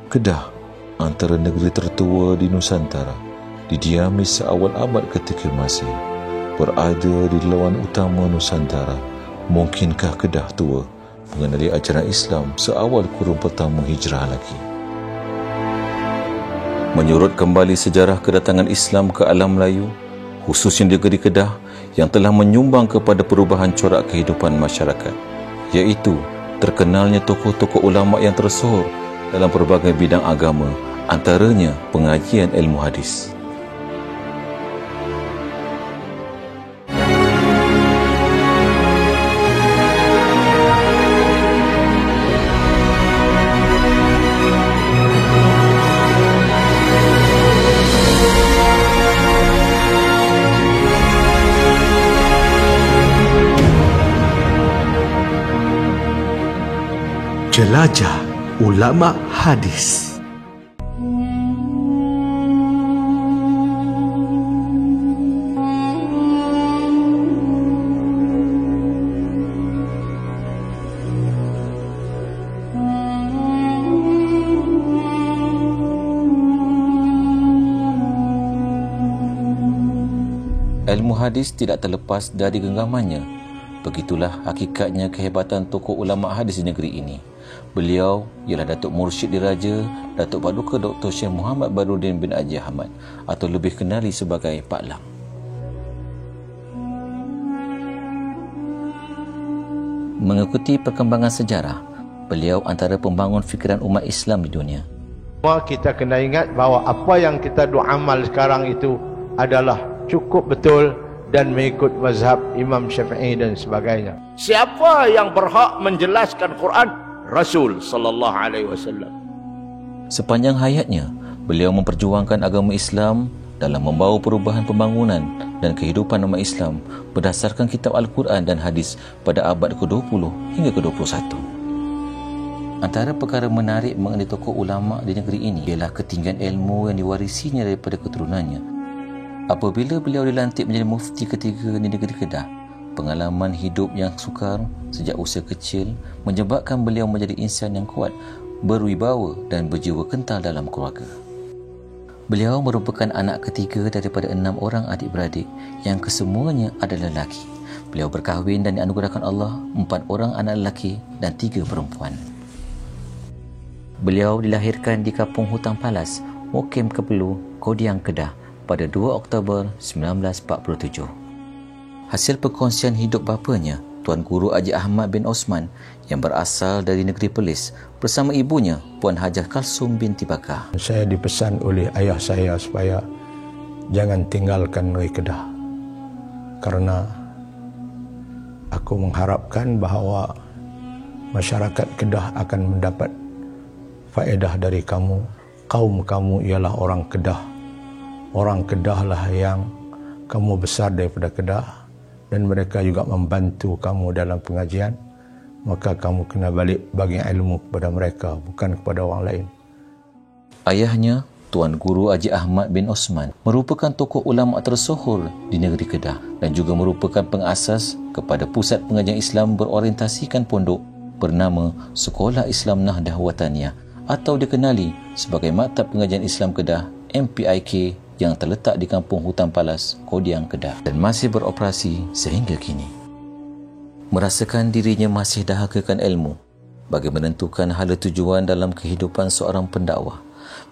Kedah, antara negeri tertua di Nusantara, didiami seawal abad ketika Masih, berada di lawan utama Nusantara. Mungkinkah Kedah tua mengenali ajaran Islam seawal kurun pertama hijrah lagi? Menyurut kembali sejarah kedatangan Islam ke alam Melayu, khususnya di negeri Kedah, yang telah menyumbang kepada perubahan corak kehidupan masyarakat, iaitu terkenalnya tokoh-tokoh ulama yang tersohor dalam pelbagai bidang agama, antaranya pengajian ilmu hadis. Jelajah ulama hadis. Ilmu hadis tidak terlepas dari genggamannya. Begitulah hakikatnya kehebatan tokoh ulama hadis di negeri ini. Beliau ialah Datuk Mursyid Diraja, Datuk Paduka Dr. Syekh Muhammad Badruddin bin Haji Ahmad, atau lebih kenali sebagai Pak Lang. Mengikuti perkembangan sejarah, beliau antara pembangun fikiran umat Islam di dunia. Semua kita kena ingat bahawa apa yang kita amal sekarang itu adalah cukup betul dan mengikut mazhab Imam Syafi'i dan sebagainya. Siapa yang berhak menjelaskan Quran? Rasul sallallahu alaihi wasallam. Sepanjang hayatnya, beliau memperjuangkan agama Islam dalam membawa perubahan pembangunan dan kehidupan umat Islam berdasarkan kitab Al-Quran dan hadis pada abad ke-20 hingga ke-21. Antara perkara menarik mengenai tokoh ulama di negeri ini ialah ketinggian ilmu yang diwarisinya daripada keturunannya. Apabila beliau dilantik menjadi mufti ketiga di negeri Kedah, pengalaman hidup yang sukar sejak usia kecil menyebabkan beliau menjadi insan yang kuat, berwibawa dan berjiwa kental dalam keluarga. Beliau merupakan anak ketiga daripada 6 orang adik-beradik yang kesemuanya adalah lelaki. Beliau berkahwin dan dianugerahkan Allah 4 orang anak lelaki dan 3 perempuan. Beliau dilahirkan di Kampung Hutang Palas, Mukim Kepelu, Kodiang, Kedah pada 2 Oktober 1947. Hasil perkongsian hidup bapanya, Tuan Guru Haji Ahmad bin Osman yang berasal dari negeri Perlis bersama ibunya, Puan Hajah Kalsum binti Bakar. Saya dipesan oleh ayah saya supaya jangan tinggalkan negeri Kedah, karena aku mengharapkan bahawa masyarakat Kedah akan mendapat faedah dari kamu. Kaum kamu ialah orang Kedah. Orang Kedah lah yang kamu besar daripada Kedah, dan mereka juga membantu kamu dalam pengajian, maka kamu kena balik bagi ilmu kepada mereka, bukan kepada orang lain. Ayahnya, Tuan Guru Haji Ahmad bin Osman, merupakan tokoh ulama tersohor di negeri Kedah dan juga merupakan pengasas kepada pusat pengajian Islam berorientasikan pondok bernama Sekolah Islam Nahdah Wataniyah, atau dikenali sebagai Maktab Pengajian Islam Kedah MPIK, yang terletak di Kampung Hutang Palas, Kodiang, Kedah dan masih beroperasi sehingga kini. Merasakan dirinya masih dahagakan ilmu bagi menentukan hala tujuan dalam kehidupan seorang pendakwah,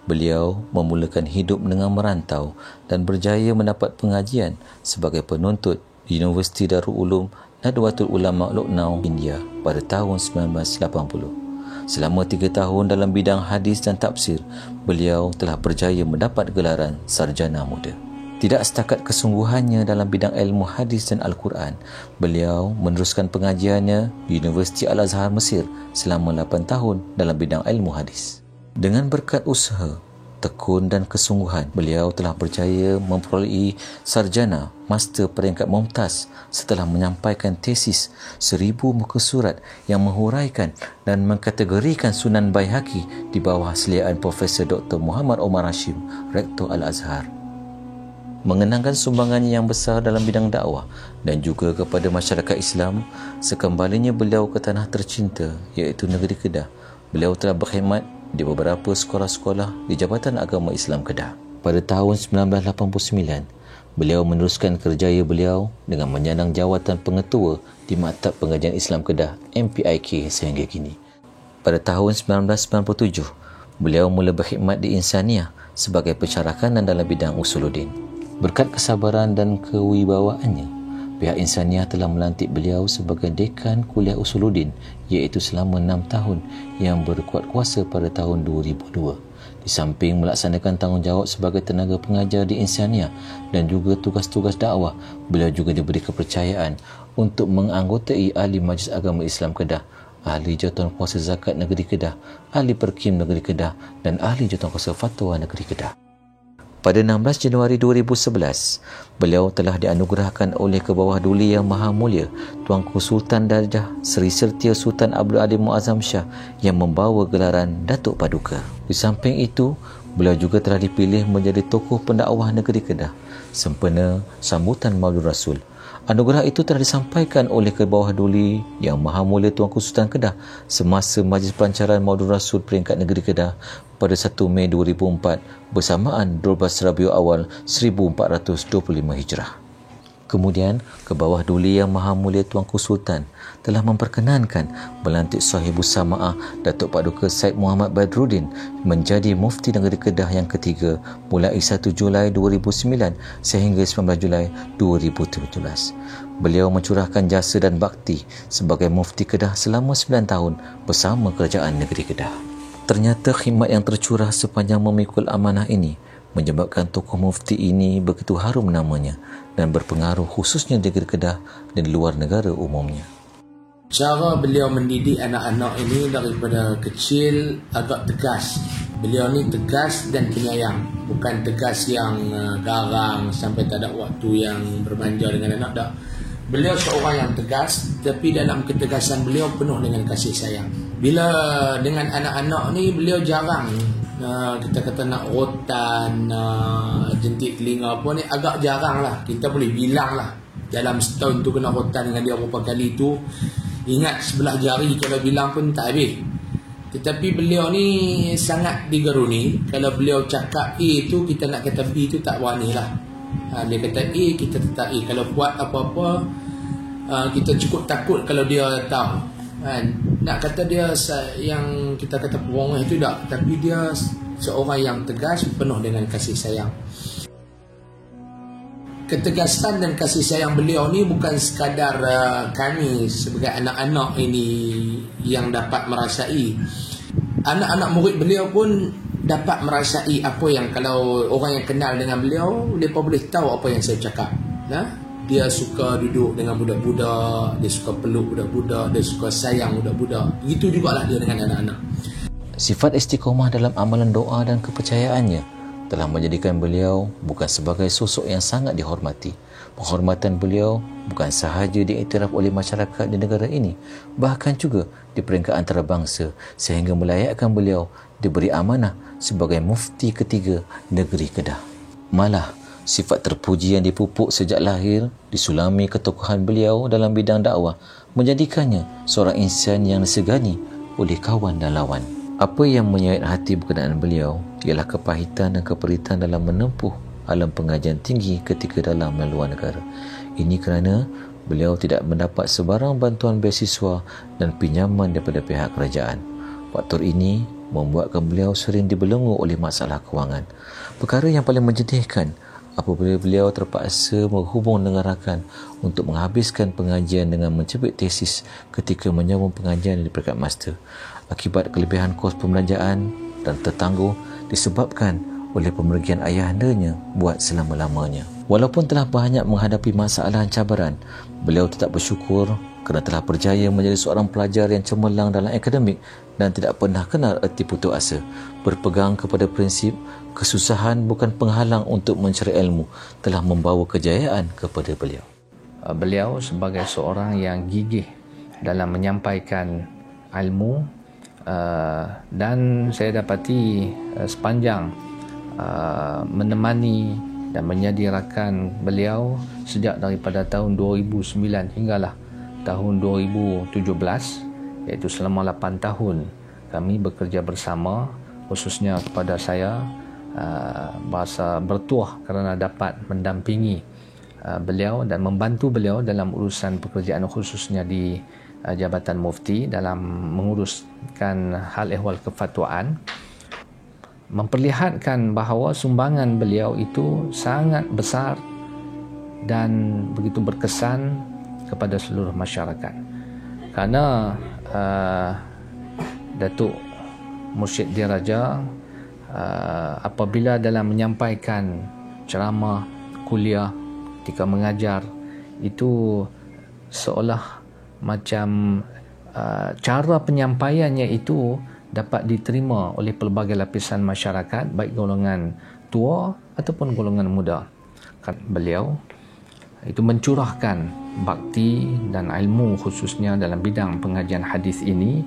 beliau memulakan hidup dengan merantau dan berjaya mendapat pengajian sebagai penuntut di Universiti Darul Ulum Nadwatul Ulama Lucknow, India pada tahun 1980. Selama 3 tahun dalam bidang hadis dan tafsir, beliau telah berjaya mendapat gelaran sarjana muda. Tidak setakat kesungguhannya dalam bidang ilmu hadis dan Al-Quran, beliau meneruskan pengajiannya di Universiti Al-Azhar Mesir selama 8 tahun dalam bidang ilmu hadis. Dengan berkat usaha, tekun dan kesungguhan, beliau telah berjaya memperolehi sarjana master peringkat mumtaz setelah menyampaikan tesis 1000 muka surat yang menghuraikan dan mengkategorikan Sunan Baihaqi di bawah seliaan Profesor Dr. Muhammad Omar Hashim, Rektor Al-Azhar. Mengenangkan sumbangannya yang besar dalam bidang dakwah dan juga kepada masyarakat Islam, sekembalinya beliau ke tanah tercinta iaitu negeri Kedah, beliau telah berkhidmat di beberapa sekolah-sekolah di Jabatan Agama Islam Kedah. Pada tahun 1989, beliau meneruskan kerjaya beliau dengan menyandang jawatan pengetua di Maktab Pengajian Islam Kedah MPIK sehingga kini. Pada tahun 1997, beliau mula berkhidmat di Insaniah sebagai pensyarah kanan dalam bidang usuluddin. Berkat kesabaran dan kewibawaannya, pihak Insaniah telah melantik beliau sebagai dekan kuliah usuluddin iaitu selama 6 tahun yang berkuat kuasa pada tahun 2002. Di samping melaksanakan tanggungjawab sebagai tenaga pengajar di Insaniah dan juga tugas-tugas dakwah, beliau juga diberi kepercayaan untuk menganggotai Ahli Majlis Agama Islam Kedah, Ahli Jawatankuasa Zakat Negeri Kedah, Ahli Perkim Negeri Kedah dan Ahli Jawatankuasa Fatwa Negeri Kedah. Pada 16 Januari 2011, beliau telah dianugerahkan oleh Ke Bawah Duli Yang Maha Mulia Tuanku Sultan Darjah Seri Sertia Sultan Abdul Adim Muazzam Shah yang membawa gelaran Datuk Paduka. Di samping itu, beliau juga telah dipilih menjadi tokoh pendakwah negeri Kedah sempena sambutan Maulid Rasul. Anugerah itu telah disampaikan oleh Ke Bawah Duli Yang Maha Mulia Tuanku Sultan Kedah semasa Majlis Pelancaran Maulid Rasul peringkat negeri Kedah pada 1 Mei 2004 bersamaan 12 Rabiul Awal 1425 Hijrah. Kemudian, Ke Bawah Duli Yang Maha Mulia Tuanku Sultan telah memperkenankan melantik Sahibus Sama'ah Datuk Paduka Said Muhammad Badruddin menjadi Mufti Negeri Kedah yang ketiga mulai 1 Julai 2009 sehingga 19 Julai 2017. Beliau mencurahkan jasa dan bakti sebagai Mufti Kedah selama 9 tahun bersama Kerajaan Negeri Kedah. Ternyata khidmat yang tercurah sepanjang memikul amanah ini menyebabkan tokoh mufti ini begitu harum namanya dan berpengaruh khususnya di negeri Kedah dan di luar negara umumnya. Cara beliau mendidik anak-anak ini daripada kecil agak tegas. Beliau ni tegas dan penyayang, bukan tegas yang garang sampai tak ada waktu yang bermanja dengan anak, tak. Beliau seorang yang tegas, tapi dalam ketegasan beliau penuh dengan kasih sayang. Bila dengan anak-anak ni, beliau jarang kita kata nak rotan, jentik telinga apa ni, agak jarang lah. Kita boleh bilang lah dalam setahun tu kena rotan dengan dia berapa kali tu, ingat sebelah jari kalau bilang pun tak habis. Tetapi beliau ni sangat digeruni. Kalau beliau cakap A tu, kita nak kata B tu tak berani lah. Dia kata A, kita tetap A. Kalau buat apa-apa, kita cukup takut kalau dia tahu. Nak kata dia yang kita kata perongah itu tak, tapi dia seorang yang tegas, penuh dengan kasih sayang. Ketegasan dan kasih sayang beliau ni bukan sekadar kami sebagai anak-anak ini yang dapat merasai. Anak-anak murid beliau pun dapat merasai apa yang, kalau orang yang kenal dengan beliau, mereka boleh tahu apa yang saya cakap. Dia suka duduk dengan budak-budak, dia suka peluk budak-budak, dia suka sayang budak-budak. Itu jugalah dia dengan anak-anak. Sifat istiqomah dalam amalan doa dan kepercayaannya telah menjadikan beliau bukan sebagai sosok yang sangat dihormati. Penghormatan beliau bukan sahaja diiktiraf oleh masyarakat di negara ini, bahkan juga di peringkat antarabangsa, sehingga melayakkan beliau diberi amanah sebagai Mufti ketiga negeri Kedah. Malah, sifat terpuji yang dipupuk sejak lahir disulami ketokohan beliau dalam bidang dakwah menjadikannya seorang insan yang disegani oleh kawan dan lawan. Apa yang menyayat hati berkenaan beliau ialah kepahitan dan keperitan dalam menempuh alam pengajian tinggi ketika dalam dan luar negara. Ini kerana beliau tidak mendapat sebarang bantuan beasiswa dan pinjaman daripada pihak kerajaan. Faktor ini membuatkan beliau sering dibelenggu oleh masalah kewangan. Perkara yang paling menyedihkan apabila beliau terpaksa menghubung dengan rakan untuk menghabiskan pengajian dengan mencebit tesis ketika menyambung pengajian di peringkat master. Akibat kelebihan kos pembelanjaan dan tertangguh disebabkan oleh pemergian ayahandanya buat selama-lamanya. Walaupun telah banyak menghadapi masalah dan cabaran, beliau tetap bersyukur kerana telah berjaya menjadi seorang pelajar yang cemerlang dalam akademik dan tidak pernah kenal erti putus asa. Berpegang kepada prinsip kesusahan bukan penghalang untuk mencari ilmu telah membawa kejayaan kepada beliau. Beliau sebagai seorang yang gigih dalam menyampaikan ilmu, dan saya dapati sepanjang menemani dan menyediakan beliau sejak daripada tahun 2009 hinggalah tahun 2017, iaitu selama 8 tahun kami bekerja bersama, khususnya kepada saya bahasa bertuah kerana dapat mendampingi beliau dan membantu beliau dalam urusan pekerjaan khususnya di Jabatan Mufti dalam menguruskan hal ehwal kefatwaan, memperlihatkan bahawa sumbangan beliau itu sangat besar dan begitu berkesan kepada seluruh masyarakat. Kerana Datuk Mursyid Diraja apabila dalam menyampaikan ceramah, kuliah, ketika mengajar, itu seolah macam cara penyampaiannya itu dapat diterima oleh pelbagai lapisan masyarakat, baik golongan tua ataupun golongan muda. Beliau itu mencurahkan bakti dan ilmu khususnya dalam bidang pengajian hadis ini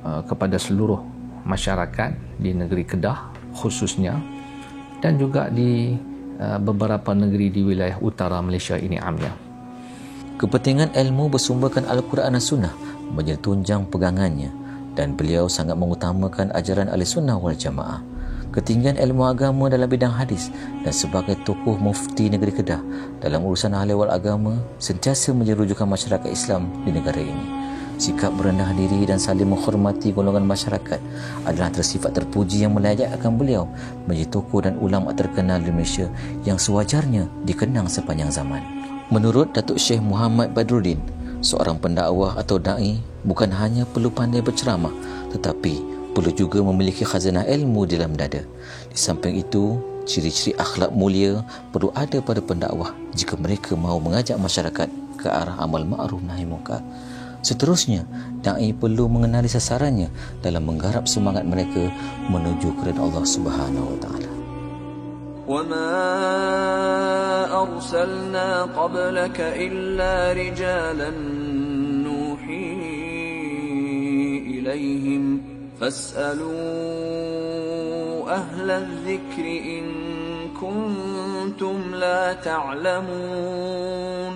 kepada seluruh masyarakat di negeri Kedah khususnya, dan juga di beberapa negeri di wilayah utara Malaysia ini amnya. Kepentingan ilmu bersumberkan Al-Quran dan Sunnah menjadi tunjang pegangannya, dan beliau sangat mengutamakan ajaran Ahlussunnah wal Jamaah. Ketinggian ilmu agama dalam bidang hadis dan sebagai tokoh mufti negeri Kedah dalam urusan hal ehwal agama sentiasa menjadi rujukan masyarakat Islam di negara ini. Sikap merendah diri dan saling menghormati golongan masyarakat adalah tersifat terpuji yang melayakkan beliau menjadi tokoh dan ulama terkenal di Malaysia yang sewajarnya dikenang sepanjang zaman. Menurut Datuk Syekh Muhammad Badruddin, seorang pendakwah atau da'i bukan hanya perlu pandai berceramah, tetapi perlu juga memiliki khazanah ilmu di dalam dada. Di samping itu, ciri-ciri akhlak mulia perlu ada pada pendakwah jika mereka mahu mengajak masyarakat ke arah amal ma'ruf nahi munkar. Seterusnya, da'i perlu mengenali sasarannya dalam menggarap semangat mereka menuju kepada Allah Subhanahu wa taala. وَمَا أَرْسَلْنَا قَبْلَكَ إِلَّا رِجَالًا نُوحِي إِلَيْهِمْ فَاسْأَلُوا أَهْلَ الذِّكْرِ إِن كُنتُمْ لَا تَعْلَمُونَ